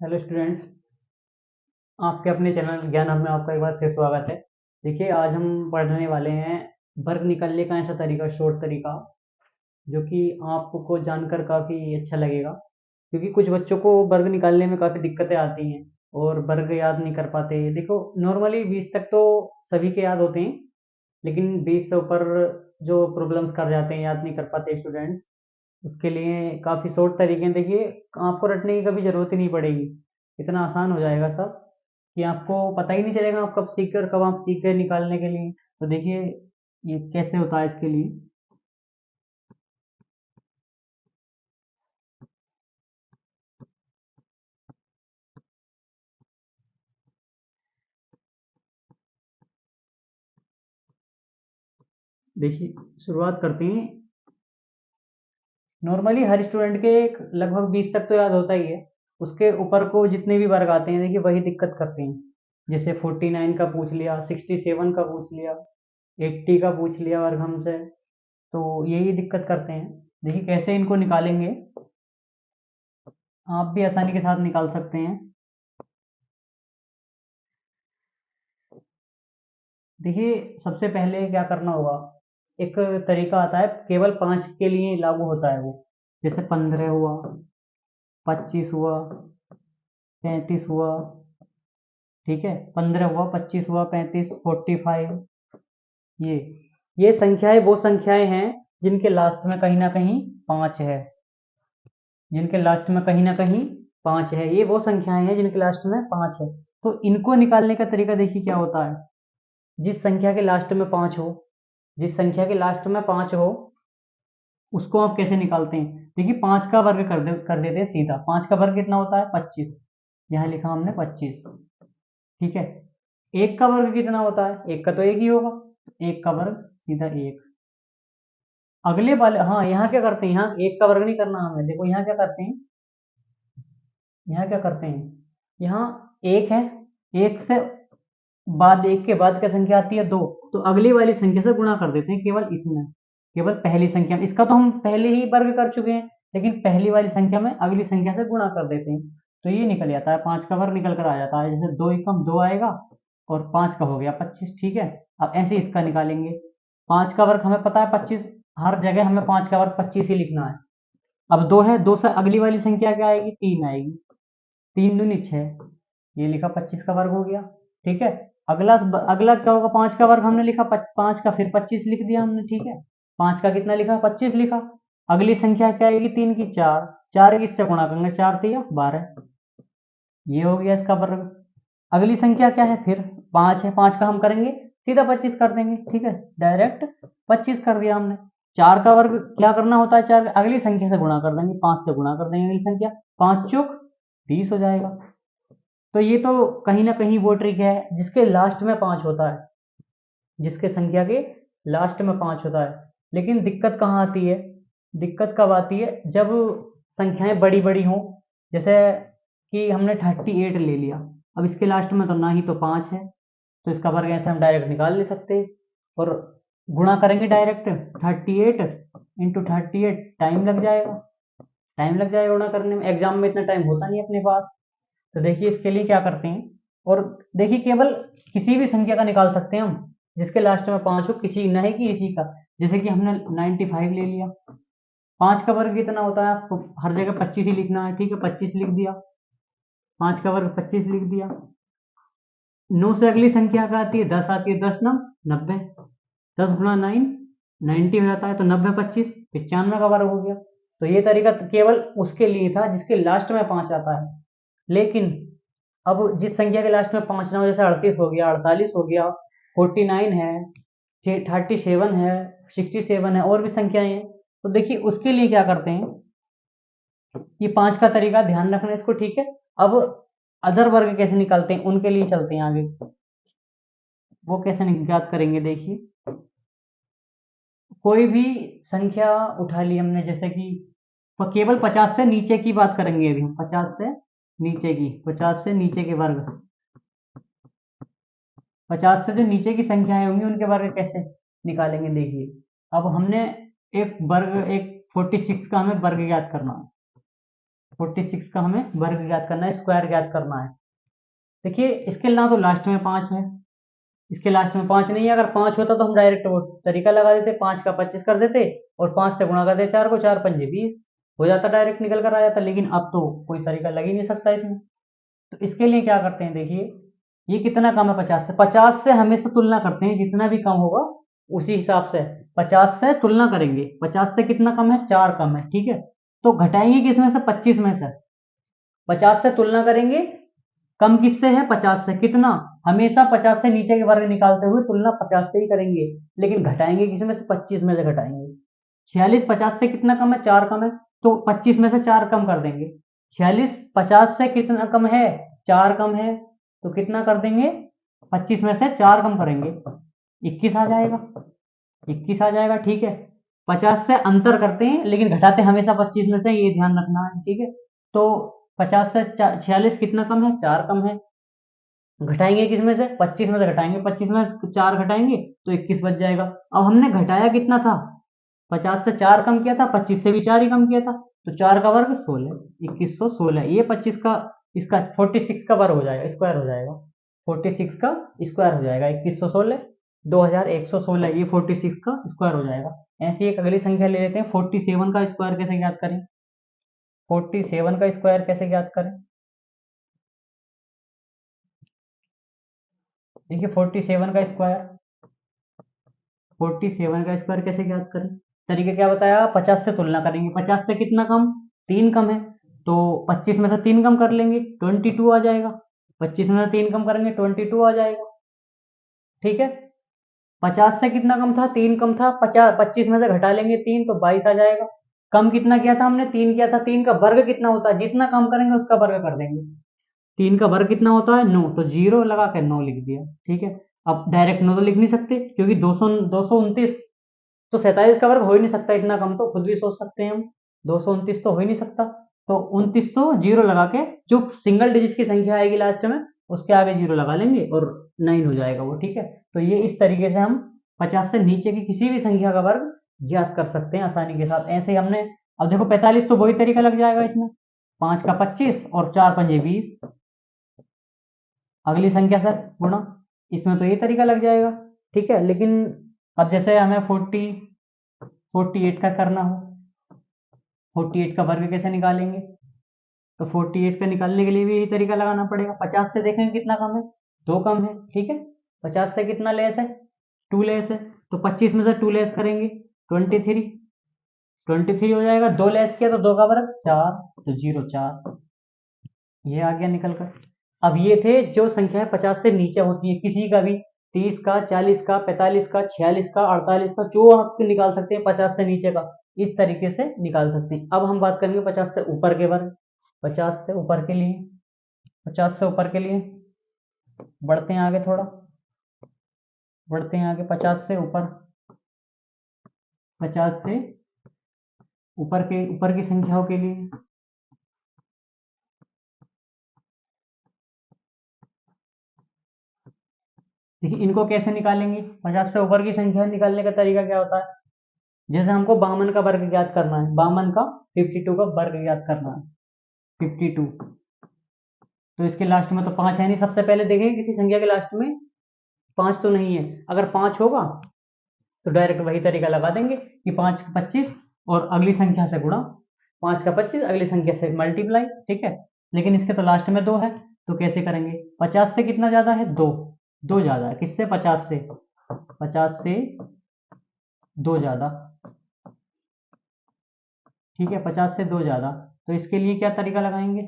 Hello students, आपके अपने channel ज्ञान हब में आपका एक बार फिर स्वागत है। देखिए, आज हम पढ़ने वाले हैं वर्ग निकालने का ऐसा तरीका, शॉर्ट तरीका, जो कि आपको जानकर काफ़ी अच्छा लगेगा। क्योंकि कुछ बच्चों को वर्ग निकालने में काफ़ी दिक्कतें आती हैं और वर्ग याद नहीं कर पाते। देखो, नॉर्मली 20 तक तो सभी के याद होते हैं, लेकिन 20 से ऊपर जो प्रॉब्लम्स कर जाते हैं, याद नहीं कर पाते स्टूडेंट्स, उसके लिए काफ़ी शॉर्ट तरीके हैं। देखिए, आपको रटने की कभी ज़रूरत ही नहीं पड़ेगी, इतना आसान हो जाएगा सब कि आपको पता ही नहीं चलेगा आप कब सीख कर कब आप सीख गए निकालने के लिए। तो देखिए, ये कैसे होता है इसके लिए। देखिए, शुरुआत करते हैं। नॉर्मली हर स्टूडेंट के लगभग 20 तक तो याद होता ही है। उसके ऊपर को जितने भी वर्ग आते हैं, देखिए वही दिक्कत करते हैं। जैसे 49 का पूछ लिया, 67 का पूछ लिया, 80 का पूछ लिया वर्ग हमसे, तो यही दिक्कत करते हैं। देखिए कैसे इनको निकालेंगे, आप भी आसानी के साथ निकाल सकते हैं। देखिए, सबसे पहले क्या करना होगा, एक तरीका आता है, केवल 5 के लिए लागू होता है वो। जैसे 15 हुआ, 25 हुआ, 35 हुआ। ठीक है, 15 हुआ, 25 हुआ, 35, 45। ये ये संख्याएं वो संख्याएं हैं जिनके लास्ट में कहीं ना कहीं 5 है। जिनके लास्ट में कहीं ना कहीं 5 है, ये वो संख्याएं हैं जिनके लास्ट में 5 है। तो इनको निकालने का तरीका देखिए क्या होता है। जिस संख्या के लास्ट में 5 हो, जिस संख्या के लास्ट में 5 हो, उसको आप कैसे निकालते हैं। देखिए, 5 का वर्ग कर देते हैं सीधा। 5 का वर्ग कितना होता है, 25। यहाँ लिखा हमने 25। ठीक है, एक का वर्ग कितना होता है, एक का तो एक ही होगा, एक का वर्ग सीधा एक। अगले वाले, हाँ, यहाँ क्या करते हैं, यहाँ एक का वर्ग नहीं करना हमें। देखो यहाँ क्या करते हैं, यहाँ क्या करते हैं, यहाँ एक है, एक से बाद, एक के बाद क्या संख्या आती है, दो। तो अगली वाली संख्या से गुणा कर देते हैं, केवल इसमें, केवल पहली संख्या में। इसका तो हम पहले ही वर्ग कर चुके हैं, लेकिन पहली वाली संख्या में अगली संख्या से गुणा कर देते हैं। तो ये निकल जाता है, 5 का वर्ग निकल कर आ जाता है। जैसे दो एकम दो आएगा और 5 का हो गया 25। ठीक है, अब ऐसे इसका निकालेंगे। 5 का वर्ग हमें पता है 25, हर जगह हमें 5 का वर्ग 25 ही लिखना है। अब दो है, दो से अगली वाली संख्या क्या आएगी, तीन आएगी। तीन दूनी छः, ये लिखा 25 का वर्ग हो गया। ठीक है, अगला अगला क्या होगा, 5 का वर्ग हमने लिखा, 5 का फिर 25 लिख दिया हमने। ठीक है, 5 का कितना लिखा, 25 लिखा। अगली संख्या क्या आएगी, तीन की चार, चार की इससे गुणा करेंगे, चार तिया 12। ये हो गया इसका वर्ग। अगली संख्या क्या है, फिर 5 है, 5 का हम करेंगे सीधा 25 कर देंगे। ठीक है, डायरेक्ट 25 कर दिया हमने। चार का वर्ग क्या करना होता है, चार अगली संख्या से गुणा कर देंगे, 5 से गुणा कर देंगे अगली संख्या, 5 चौक 20 हो जाएगा। तो ये तो कहीं ना कहीं वो ट्रिक है जिसके लास्ट में 5 होता है, जिसके संख्या के लास्ट में 5 होता है। लेकिन दिक्कत कहाँ आती है, दिक्कत कब आती है, जब संख्याएं बड़ी बड़ी हों। जैसे कि हमने 38 ले लिया, अब इसके लास्ट में तो ना ही तो 5 है, तो इसका वर्ग ऐसे हम डायरेक्ट निकाल नहीं सकते। और गुणा करेंगे डायरेक्ट, 38 इंटू 38, टाइम लग जाएगा। टाइम लग जाएगा गुणा करने में, एग्जाम में इतना टाइम होता नहीं अपने पास। तो देखिए इसके लिए क्या करते हैं, और देखिए केवल किसी भी संख्या का निकाल सकते हैं हम जिसके लास्ट में 5 हो, किसी नहीं कि इसी का। जैसे कि हमने 95 ले लिया, 5 का वर्ग कितना होता है, आपको हर जगह 25 ही लिखना है। ठीक है, 25 लिख दिया, 5 का वर्ग 25 लिख दिया। 9 से अगली संख्या क्या आती है, 10 आती है, 10 9 90। 10 गुणा 9 90 हो जाता है, तो 90 25 95 का वर्ग हो गया। तो ये तरीका केवल उसके लिए था जिसके लास्ट में 5 आता है। लेकिन अब जिस संख्या के लास्ट में 5 ना हो, जैसे 38 हो गया, 48 हो गया, 49 है, 37 है, 67 है, और भी संख्याएं हैं, तो देखिए उसके लिए क्या करते हैं, ये 5 का तरीका ध्यान रखना इसको। ठीक है, अब अदर वर्ग कैसे निकालते हैं उनके लिए चलते हैं आगे। वो कैसे ज्ञात करेंगे, देखिए कोई भी संख्या उठा ली हमने, जैसे कि केवल 50 से नीचे की बात करेंगे अभी हम, 50 से नीचे की, 50 से नीचे के वर्ग, 50 से जो नीचे की संख्याएं होंगी उनके वर्ग कैसे निकालेंगे, देखिए। अब हमने एक वर्ग, एक 46 का हमें वर्ग ज्ञात करना है। 46 का हमें वर्ग ज्ञात करना है, स्क्वायर ज्ञात करना है। देखिए इसके ना तो लास्ट में 5 है, इसके लास्ट में 5 नहीं है। अगर 5 होता तो हम डायरेक्ट वो तरीका लगा देते, 5 का 25 कर देते और 5 से गुणा कर देते 4 को, 4 पंजे 20 हो जाता, डायरेक्ट निकल कर आ जाता। लेकिन अब तो कोई तरीका लग ही नहीं सकता इसमें। तो इसके लिए क्या करते हैं, देखिए ये कितना कम है 50 से, 50 से हमेशा तुलना करते हैं, जितना भी कम होगा उसी हिसाब से 50 से तुलना करेंगे। 50 से कितना कम है, 4 कम है, ठीक है। तो घटाएंगे किसमें से, 25 में से। 50 से तुलना करेंगे, कम किससे है, 50 से। कितना, हमेशा 50 से नीचे के वर्ग निकालते हुए तुलना 50 से ही करेंगे, लेकिन घटाएंगे किसमें से, 25 में से घटाएंगे। 46 50 से कितना कम है, 4 कम है, तो 25 में से 4 कम कर देंगे। 46 50 से कितना कम है, 4 कम है, तो कितना कर देंगे, 25 में से 4 कम करेंगे, 21 आ जाएगा। 21 आ जाएगा, ठीक है। 50 से अंतर करते हैं लेकिन घटाते हमेशा 25 में से, ये ध्यान रखना है, ठीक है। तो 50 से 46 कितना कम है, 4 कम है, घटाएंगे किसमें से, 25 में से घटाएंगे, 25 में से 4 घटाएंगे तो 21 बच जाएगा। अब हमने घटाया कितना था, 50 से 4 कम किया था, 25 से भी 4 ही कम किया था, तो 4 का वर्ग 16, 2116। ये 25 का, इसका 46 का वर्ग हो जाएगा, स्क्वायर हो जाएगा। 46 का स्क्वायर हो जाएगा 2116, 2116, ये 46 का स्क्वायर हो जाएगा। ऐसी एक अगली संख्या ले लेते हैं, 47 का स्क्वायर कैसे ज्ञात करें। 47 का स्क्वायर कैसे ज्ञात करें, देखिए 47 का स्क्वायर कैसे ज्ञात करें। तरीका क्या बताया, 50 से तुलना करेंगे, 50 से कितना कम, 3 कम है, तो 25 में से 3 कम कर लेंगे, 22 आ जाएगा। 25 में से 3 कम करेंगे, 22 आ जाएगा, ठीक है। 50 से कितना कम था, 3 कम था, 25 में से घटा लेंगे 3 तो 22 आ जाएगा। कम कितना किया था हमने, 3 किया था। 3 का वर्ग कितना होता है, जितना कम करेंगे उसका वर्ग कर देंगे। 3 का वर्ग कितना होता है, 9, तो जीरो लगा के 9 लिख दिया, ठीक है। अब डायरेक्ट 9 तो लिख नहीं सकते क्योंकि 229, तो 47 का वर्ग हो ही नहीं सकता इतना कम, तो खुद भी सोच सकते हैं हम, 229 तो हो ही नहीं सकता। तो 2900 जीरो लगा के, जो सिंगल डिजिट की संख्या आएगी लास्ट में उसके आगे जीरो लगा लेंगे और 9 हो जाएगा वो, ठीक है। तो ये इस तरीके से हम 50 से नीचे की किसी भी संख्या का वर्ग ज्ञात कर सकते हैं आसानी के साथ। ऐसे ही हमने, अब देखो 45 तो वही तरीका लग जाएगा इसमें, 5 का 25 और 4 पंजे 20, अगली संख्या से गुणा, इसमें तो ये तरीका लग जाएगा, ठीक है। लेकिन अब जैसे हमें 48 का करना हो, 48 का वर्ग कैसे निकालेंगे, तो 48 का निकालने के लिए भी यही तरीका लगाना पड़ेगा। 50 से देखेंगे कितना कम है, 2 कम है, ठीक है। 50 से कितना लेस है, 2 लेस है, तो 25 में से 2 लेस करेंगे, 23, 23 हो जाएगा। 2 लेस किया तो 2 का वर्ग 4, तो 0 4, ये आ गया निकल कर। अब ये थे जो संख्याएं 50 से नीचे होती है, किसी का भी 30 का, 40 का, 45 का, 46 का, 48 का, जो आप निकाल सकते हैं 50 से नीचे का, इस तरीके से निकाल सकते हैं। अब हम बात करेंगे 50 से ऊपर के वर्ग। 50 से ऊपर के लिए, 50 से ऊपर के लिए बढ़ते हैं आगे थोड़ा, बढ़ते हैं आगे। 50 से ऊपर, 50 से ऊपर की संख्याओं के लिए, देखिए इनको कैसे निकालेंगे। 50 से ऊपर की संख्या निकालने का तरीका क्या होता है, जैसे हमको 52 का वर्ग ज्ञात करना है, 52 का 52 का वर्ग ज्ञात करना है, 52, तो इसके लास्ट में तो 5 है नहीं। सबसे पहले देखेंगे किसी संख्या के लास्ट में 5 तो नहीं है, अगर 5 होगा तो डायरेक्ट वही तरीका लगा देंगे कि 5 का 25 और अगली संख्या से गुणा, 5 का 25 अगली संख्या से मल्टीप्लाई, ठीक है। लेकिन इसके तो लास्ट में 2 है, तो कैसे करेंगे, 50 से कितना ज्यादा है, 2, 2 ज्यादा है किससे, 50 से, 50 से 2 ज्यादा, ठीक है। 50 से 2 ज्यादा, तो इसके लिए क्या तरीका लगाएंगे,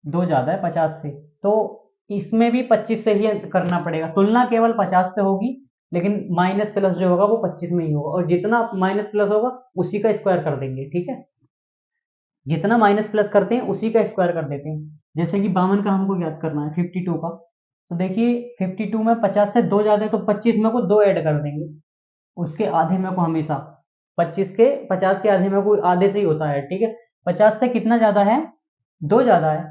2 ज्यादा है 50 से, तो इसमें भी 25 से ही करना पड़ेगा। तुलना केवल 50 से होगी, लेकिन माइनस प्लस जो होगा वो 25 में ही होगा, और जितना माइनस प्लस होगा उसी का स्क्वायर कर देंगे, ठीक है। जितना माइनस प्लस करते हैं उसी का स्क्वायर कर देते हैं। जैसे कि 52 का हमको ज्ञात करना है, 52 का, तो देखिए 52 में 50 से 2 ज्यादा है, तो 25 में को 2 ऐड कर देंगे, उसके आधे में को हमेशा, 25 के 50 के आधे में को आधे से ही होता है, ठीक है। 50 से कितना ज्यादा है, 2 ज्यादा है,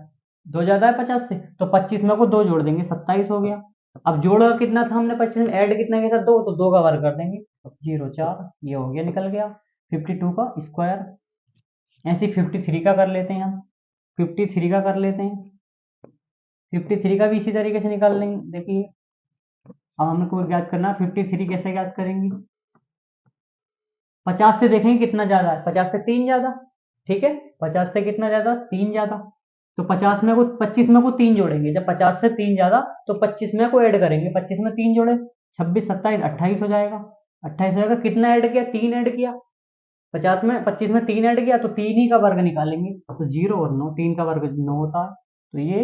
2 ज्यादा है 50 से, तो 25 में को 2 जोड़ देंगे, 27 हो गया। अब जोड़ा कितना था हमने 25 में, ऐड कितना किया था, 2, तो 2 का वर्ग कर देंगे, 0 4, ये हो गया निकल गया 52 का स्क्वायर। ऐसे 53 का कर लेते हैं हम, 53 का कर लेते हैं, 53 का भी इसी तरीके से निकाल लेंगे। देखिए अब हमको ज्ञात करना है 53 कैसे ज्ञात करेंगे। 50 से देखेंगे कितना ज्यादा है, 50 से 3 ज्यादा, ठीक है, 50 से कितना ज्यादा, 3 ज्यादा। तो 50 में को 25 में को 3 जोड़ेंगे, जब 50 से 3 ज्यादा तो 25 में को ऐड करेंगे, 25 में 3 जोड़े 26 27 28 हो जाएगा, 28 हो जाएगा। कितना ऐड किया, 3 ऐड किया, 50 में 25 में 3 ऐड किया तो 3 ही का वर्ग निकालेंगे, तो 0 और 9, 3 का वर्ग 9 होता है। तो ये